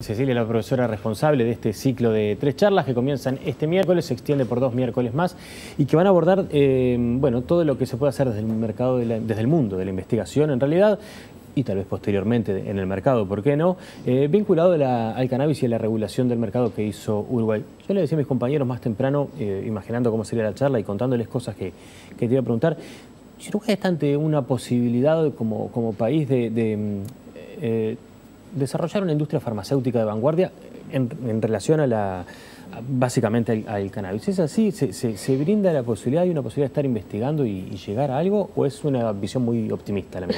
Cecilia es la profesora responsable de este ciclo de 3 charlas que comienzan este miércoles, se extiende por 2 miércoles más y que van a abordar bueno, todo lo que se puede hacer desde el mercado, desde el mundo de la investigación en realidad, y tal vez posteriormente en el mercado, ¿por qué no? Vinculado al cannabis y a la regulación del mercado que hizo Uruguay. Yo le decía a mis compañeros más temprano, imaginando cómo sería la charla y contándoles cosas que te iba a preguntar, Uruguay está ante una posibilidad como país de desarrollar una industria farmacéutica de vanguardia en relación a básicamente al cannabis. ¿Es así? ¿Se brinda la posibilidad, hay una posibilidad de estar investigando y llegar a algo, o es una visión muy optimista la mía?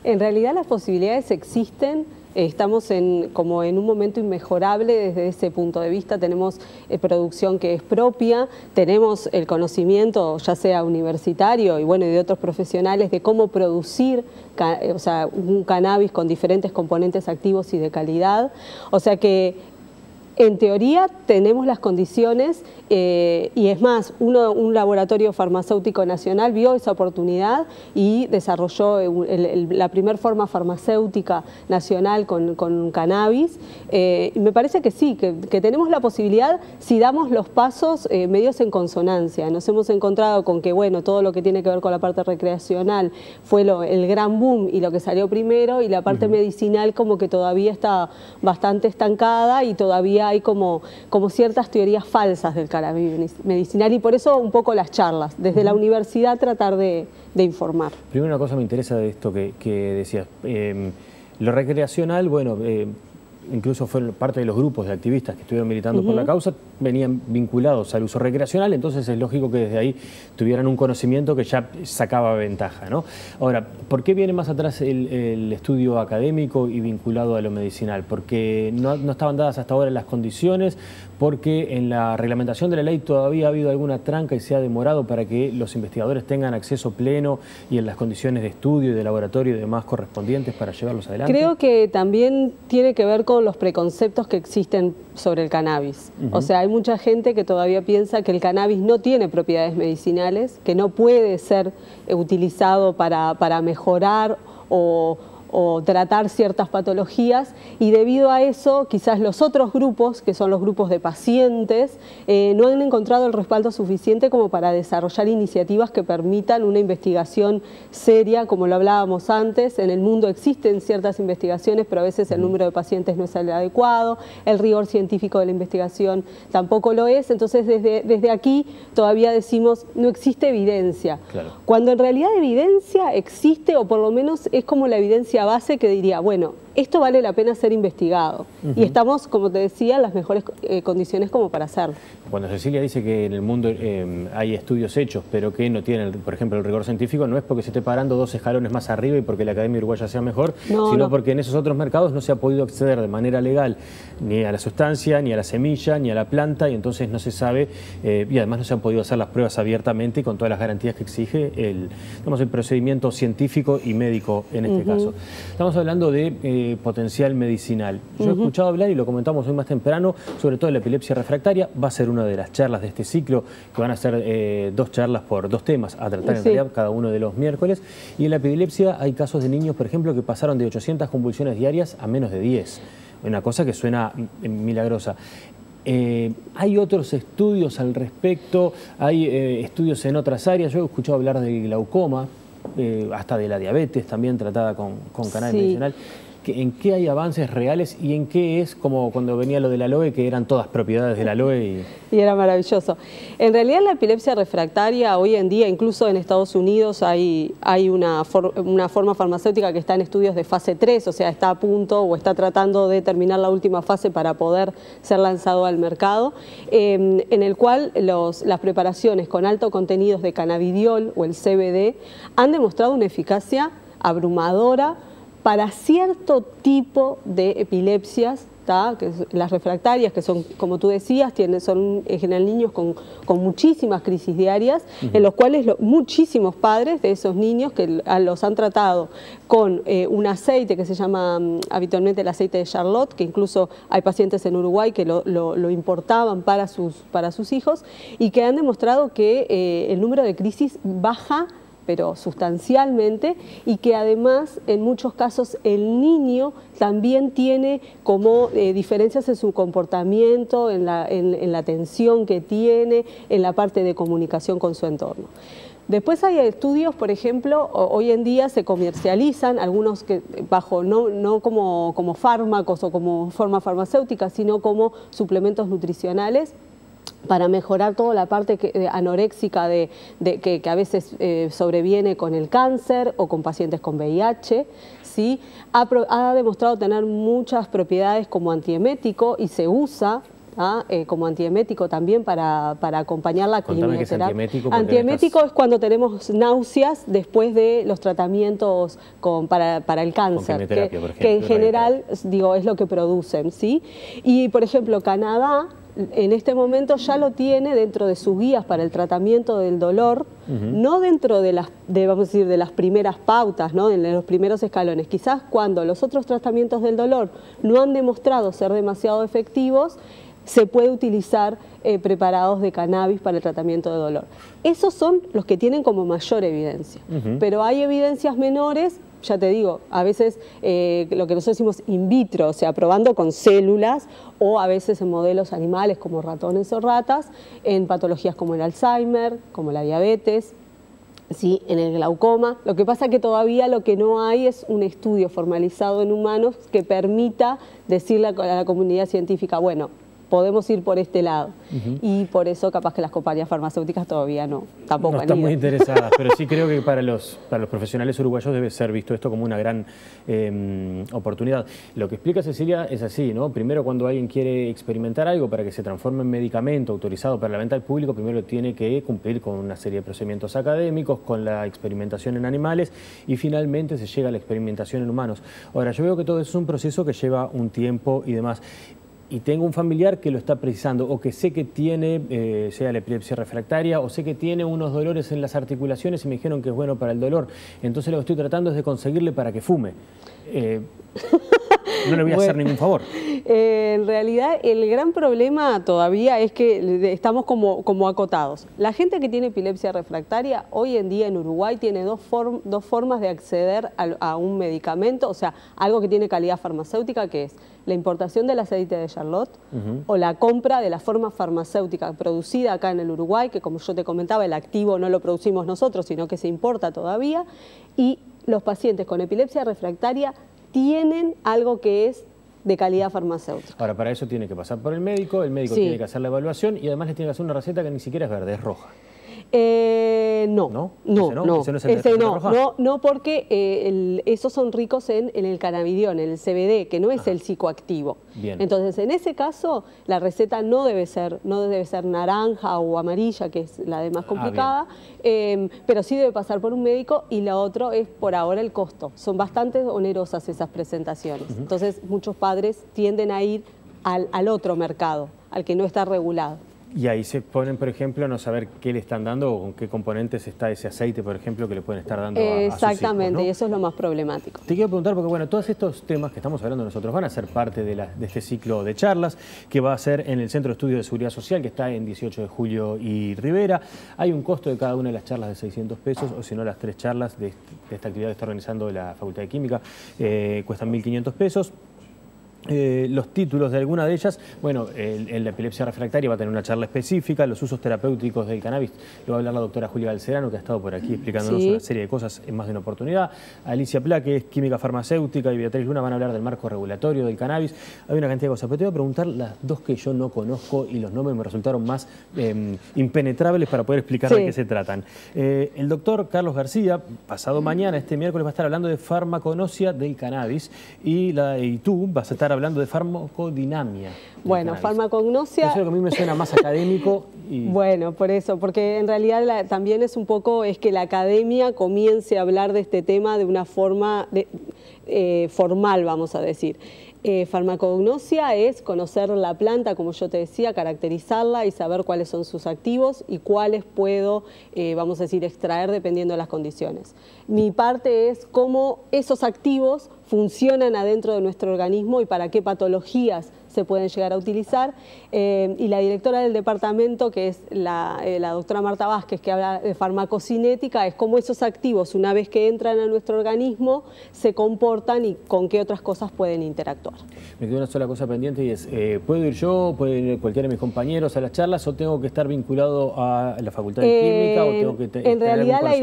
En realidad las posibilidades existen. Estamos como en un momento inmejorable desde ese punto de vista. Tenemos producción que es propia, tenemos el conocimiento, ya sea universitario y bueno, y de otros profesionales, de cómo producir un cannabis con diferentes componentes activos y de calidad. O sea que en teoría tenemos las condiciones y es más, un laboratorio farmacéutico nacional vio esa oportunidad y desarrolló la primera forma farmacéutica nacional con cannabis. Y me parece que sí, que tenemos la posibilidad si damos los pasos medios en consonancia. Nos hemos encontrado con que bueno, todo lo que tiene que ver con la parte recreacional fue el gran boom y lo que salió primero, y la parte medicinal como que todavía está bastante estancada y todavía hay como ciertas teorías falsas del cannabis medicinal, y por eso un poco las charlas, desde la universidad tratar de informar. Primero, una cosa me interesa de esto que decías, lo recreacional, bueno, incluso fue parte de los grupos de activistas que estuvieron militando por la causa, venían vinculados al uso recreacional, entonces es lógico que desde ahí tuvieran un conocimiento que ya sacaba ventaja, ¿no? Ahora, ¿por qué viene más atrás el estudio académico y vinculado a lo medicinal? ¿Porque no estaban dadas hasta ahora las condiciones? ¿Porque en la reglamentación de la ley todavía ha habido alguna tranca y se ha demorado para que los investigadores tengan acceso pleno y en las condiciones de estudio y de laboratorio y demás correspondientes para llevarlos adelante? Creo que también tiene que ver con los preconceptos que existen sobre el cannabis. O sea, hay mucha gente que todavía piensa que el cannabis no tiene propiedades medicinales, que no puede ser utilizado para mejorar o tratar ciertas patologías, y debido a eso quizás los otros grupos, que son los grupos de pacientes, no han encontrado el respaldo suficiente como para desarrollar iniciativas que permitan una investigación seria, como lo hablábamos antes. En el mundo existen ciertas investigaciones, pero a veces el número de pacientes no es el adecuado, el rigor científico de la investigación tampoco lo es, entonces desde aquí todavía decimos no existe evidencia, cuando en realidad evidencia existe, o por lo menos es como la evidencia base que diría, bueno, esto vale la pena ser investigado. Y estamos, como te decía, en las mejores condiciones como para hacerlo. Cuando Cecilia dice que en el mundo hay estudios hechos, pero que no tienen, por ejemplo, el rigor científico, no es porque se esté parando 2 escalones más arriba y porque la Academia Uruguaya sea mejor, sino porque en esos otros mercados no se ha podido acceder de manera legal ni a la sustancia, ni a la semilla, ni a la planta, y entonces no se sabe, y además no se han podido hacer las pruebas abiertamente y con todas las garantías que exige el procedimiento científico y médico en este caso. Estamos hablando de potencial medicinal. Yo he escuchado hablar, y lo comentamos hoy más temprano, sobre todo de la epilepsia refractaria. Va a ser una de las charlas de este ciclo, que van a ser 2 charlas por 2 temas a tratar en realidad cada uno de los miércoles. Y en la epilepsia hay casos de niños, por ejemplo, que pasaron de 800 convulsiones diarias a menos de 10. Una cosa que suena milagrosa. ¿Hay otros estudios al respecto? ¿Hay estudios en otras áreas? Yo he escuchado hablar de glaucoma, hasta de la diabetes también tratada con cannabis medicinal. ¿En qué hay avances reales y en qué es como cuando venía lo del aloe, que eran todas propiedades del aloe? Y era maravilloso. En realidad la epilepsia refractaria hoy en día, incluso en Estados Unidos, hay una forma farmacéutica que está en estudios de fase 3, o sea, está a punto o está tratando de terminar la última fase para poder ser lanzado al mercado, en el cual las preparaciones con alto contenidos de cannabidiol o el CBD han demostrado una eficacia abrumadora para cierto tipo de epilepsias, que las refractarias, que son, como tú decías, son en general niños con muchísimas crisis diarias, en los cuales muchísimos padres de esos niños que los han tratado con un aceite que se llama habitualmente el aceite de Charlotte, que incluso hay pacientes en Uruguay que lo importaban para sus hijos, y que han demostrado que el número de crisis baja pero sustancialmente, y que además en muchos casos el niño también tiene como diferencias en su comportamiento, en la atención que tiene, en la parte de comunicación con su entorno. Después hay estudios, por ejemplo, hoy en día se comercializan, algunos que bajo no como fármacos o como forma farmacéutica, sino como suplementos nutricionales, para mejorar toda la parte anoréxica que a veces sobreviene con el cáncer o con pacientes con VIH, ¿sí? Ha demostrado tener muchas propiedades como antiemético y se usa como antiemético también para acompañar la quimioterapia. Antiemético es cuando tenemos náuseas después de los tratamientos para el cáncer, que en general digo, es lo que producen, ¿sí? Y por ejemplo, Canadá en este momento ya lo tiene dentro de sus guías para el tratamiento del dolor, no dentro de vamos a decir, de las primeras pautas, ¿no? En los primeros escalones. Quizás cuando los otros tratamientos del dolor no han demostrado ser demasiado efectivos, se puede utilizar preparados de cannabis para el tratamiento de dolor. Esos son los que tienen como mayor evidencia, pero hay evidencias menores. Ya te digo, a veces lo que nosotros decimos in vitro, o sea, probando con células, o a veces en modelos animales como ratones o ratas, en patologías como el Alzheimer, como la diabetes, ¿sí? En el glaucoma. Lo que pasa es que todavía lo que no hay es un estudio formalizado en humanos que permita decirle a la comunidad científica, bueno, podemos ir por este lado. Y por eso capaz que las compañías farmacéuticas todavía tampoco están muy interesadas, pero sí creo que para los profesionales uruguayos debe ser visto esto como una gran oportunidad. Lo que explica Cecilia es así, ¿no? Primero, cuando alguien quiere experimentar algo para que se transforme en medicamento autorizado para la venta al público, primero tiene que cumplir con una serie de procedimientos académicos, con la experimentación en animales y finalmente se llega a la experimentación en humanos. Ahora, yo veo que todo eso es un proceso que lleva un tiempo y demás. Y tengo un familiar que lo está precisando o que sé que tiene, sea la epilepsia refractaria, o sé que tiene unos dolores en las articulaciones y me dijeron que es bueno para el dolor. Entonces lo que estoy tratando es de conseguirle para que fume. No le voy a hacer ningún favor. En realidad el gran problema todavía es que estamos como acotados. La gente que tiene epilepsia refractaria hoy en día en Uruguay tiene dos formas de acceder a un medicamento, o sea, algo que tiene calidad farmacéutica, que es la importación del aceite de Charlotte o la compra de la forma farmacéutica producida acá en el Uruguay, que como yo te comentaba, el activo no lo producimos nosotros, sino que se importa todavía, y los pacientes con epilepsia refractaria tienen algo que es de calidad farmacéutica. Ahora, para eso tiene que pasar por el médico Sí. tiene que hacer la evaluación y además le tiene que hacer una receta que ni siquiera es verde, es roja. No, porque esos son ricos en el cannabidiol, en el CBD, que no es el psicoactivo. Bien. Entonces, en ese caso, la receta no debe ser naranja o amarilla, que es la de más complicada, pero sí debe pasar por un médico, y la otra es por ahora el costo. Son bastante onerosas esas presentaciones. Entonces, muchos padres tienden a ir al otro mercado, al que no está regulado. Y ahí se ponen, por ejemplo, a no saber qué le están dando o con qué componentes está ese aceite, por ejemplo, que le pueden estar dando a sus hijos, Exactamente, ¿no? Y eso es lo más problemático. Te quiero preguntar, porque bueno, todos estos temas que estamos hablando nosotros van a ser parte de este ciclo de charlas que va a ser en el Centro de Estudios de Seguridad Social, que está en 18 de Julio y Rivera. Hay un costo de cada una de las charlas de 600 pesos, o si no, las 3 charlas de esta actividad que está organizando la Facultad de Química cuestan 1.500 pesos. Los títulos de alguna de ellas, bueno, en la epilepsia refractaria va a tener una charla específica, los usos terapéuticos del cannabis, lo va a hablar la doctora Julia Balcerano, que ha estado por aquí explicándonos una serie de cosas en más de una oportunidad. Alicia Pla, que es química farmacéutica, y Beatriz Luna van a hablar del marco regulatorio del cannabis. Hay una cantidad de cosas, pero te voy a preguntar las dos que yo no conozco y los nombres me resultaron más impenetrables para poder explicar de qué se tratan. El doctor Carlos García, pasado mañana, este miércoles, va a estar hablando de farmacognosia del cannabis y tú vas a estar hablando de farmacodinamia. Bueno, farmacognosia... Eso es lo que a mí me suena más académico. Bueno, por eso, porque en realidad también es un poco, es que la academia comience a hablar de este tema de una forma formal, vamos a decir. Farmacognosia es conocer la planta, como yo te decía, caracterizarla y saber cuáles son sus activos y cuáles puedo, vamos a decir, extraer dependiendo de las condiciones. Mi parte es cómo esos activos funcionan adentro de nuestro organismo y para qué patologías se pueden llegar a utilizar. Y la directora del departamento, que es la doctora Marta Vázquez, que habla de farmacocinética, es cómo esos activos, una vez que entran a nuestro organismo, se comportan y con qué otras cosas pueden interactuar. Me quedó una sola cosa pendiente y es, ¿puedo ir yo, puede ir cualquiera de mis compañeros a las charlas o tengo que estar vinculado a la Facultad de Química o tengo que en realidad la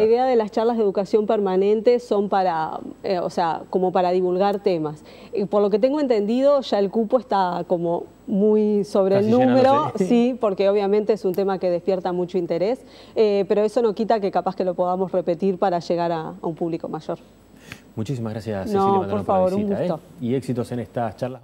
idea de las charlas de educación permanente son para, o sea, como para divulgar temas. Por lo que tengo entendido, ya el cupo está como muy sobre el número, sí, porque obviamente es un tema que despierta mucho interés, pero eso no quita que capaz que lo podamos repetir para llegar a un público mayor. Muchísimas gracias, Cecilia. No, por favor, un gusto. Y éxitos en estas charlas.